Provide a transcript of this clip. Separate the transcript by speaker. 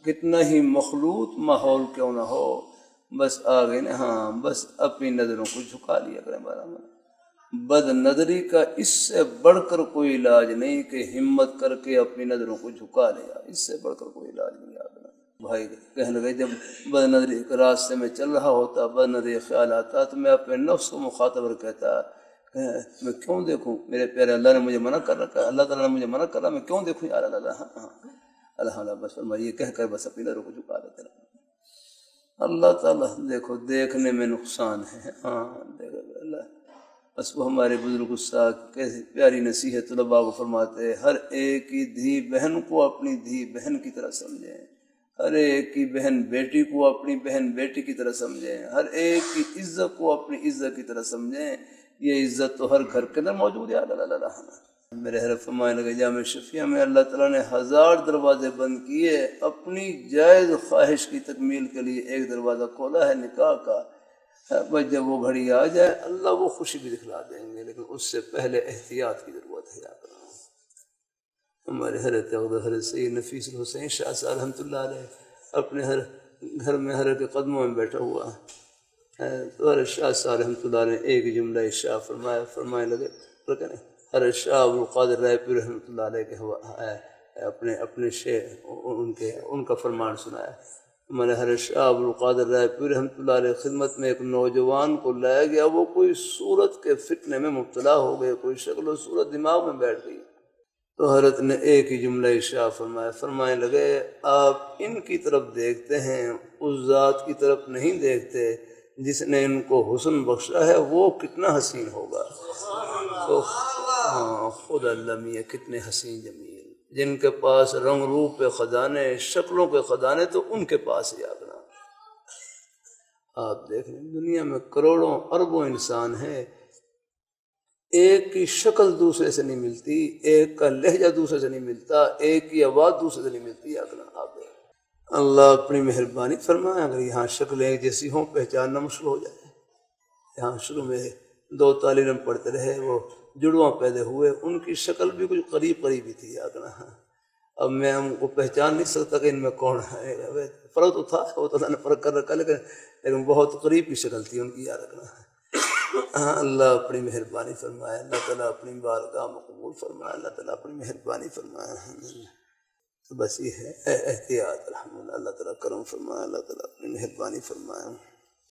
Speaker 1: کتنا ہی مخلوط ماحول کیوں نہ ہو، بس آگے نا، ہاں بس اپنی نظروں کو جھکا لیا کریں برابر۔ بد نظری کا اس سے بڑھ کر کوئی علاج نہیں کہ ہمت کر کے اپنی نظروں کو جھکا لیا، اس سے بڑھ کر کوئی علاج نہیں۔ آگنا بھائی کہنے لگے جب بد نظری کے راستے میں چل رہا ہوتا، بد نظری خیال آتا تو میں اپنے نفس کو مخاطب کر کہتا میں کیوں دیکھوں، میرے پیارے اللہ نے مجھے منع کر رکھا، اللہ تعالیٰ نے مجھے منع کرا، میں کیوں دیکھوں یار اللہ بس فرمائیے کہہ کر بس اپنی نظروں کو جھکا دیتے رہا۔ اللہ تعالیٰ دیکھو دیکھنے میں نقصان ہے، ہاں دیکھو اللہ بس وہ ہمارے بزرگ استاد کیسے پیاری نصیحت طلباء کو فرماتے ہیں، ہر ایک کی دھی بہن کو اپنی دھی بہن کی طرح سمجھیں، ہر ایک کی بہن بیٹی کو اپنی بہن بیٹی کی طرح سمجھیں، ہر ایک کی عزت کو اپنی عزت کی طرح سمجھیں۔ یہ عزت تو ہر گھر کے اندر موجود ہے۔ اللہ میرے حضرت فرمانے لگے جامع شفیہ میں اللہ تعالیٰ نے 1000 دروازے بند کیے، اپنی جائز خواہش کی تکمیل کے لیے ایک دروازہ کھولا ہے نکاح کا۔ بس جب وہ گھڑی آ جائے اللہ وہ خوشی بھی دکھلا دیں گے، لیکن اس سے پہلے احتیاط کی ضرورت ہے۔ ہمارے حضرت سید نفیس الحسین شاہ صاحب رحمۃ اللہ علیہ اپنے ہر گھر میں حضرت کے قدموں میں بیٹھا ہوا ہے، تو حضرت شاہ صاحب رحمۃ اللہ علیہ ایک جملہ ارشاد فرمائے لگے، حضرت شاہ عبدالقادر رائے پور رحمۃ اللہ علیہ کے اپنے شیخ ان کا فرمان سنایا۔ ہمارے حضرت شاہ عبدالقادر رائے پور رحمۃ اللہ علیہ خدمت میں ایک نوجوان کو لایا گیا، وہ کوئی صورت کے فتنے میں مبتلا ہو گئے، کوئی شکل و صورت دماغ میں بیٹھ گئی، تو حضرت نے ایک ہی جملہ ارشاد فرمائے لگے آپ ان کی طرف دیکھتے ہیں، اس ذات کی طرف نہیں دیکھتے جس نے ان کو حسن بخشا ہے، وہ کتنا حسین ہوگا۔ تو خود اللہ میاں کتنے حسین جمیل، جن کے پاس رنگ روپ کے خزانے، شکلوں کے خزانے تو ان کے پاس ہی آگنا۔ آپ دیکھ لیں دنیا میں کروڑوں اربوں انسان ہیں، ایک کی شکل دوسرے سے نہیں ملتی، ایک کا لہجہ دوسرے سے نہیں ملتا، ایک کی آواز دوسرے سے نہیں ملتی۔ اللہ اپنی مہربانی فرمائے، اگر یہاں شکلیں ایک جیسی ہوں پہچاننا مشکل ہو جائے۔ یہاں شروع میں 2 تعلیم پڑھتے رہے، وہ جڑواں پیدا ہوئے، ان کی شکل بھی کچھ قریب ہی تھی۔ اب میں ان کو پہچان نہیں سکتا کہ ان میں کون ہے، فرق تو تھا، وہ تو اللہ نے فرق کر رکھا، لیکن بہت قریب کی شکل تھی ان کی۔ یاد رکھنا اللہ اپنی مہربانی فرمائے، اللہ تعالیٰ اپنی بارگاہ میں قبول فرمائے، اللہ تعالیٰ اپنی مہربانی فرمائے۔ تو بس یہ ہے احتیاط، الحمدللہ اللہ تعالیٰ کرم فرمائے، اللہ تعالیٰ اپنی مہربانی فرمائے۔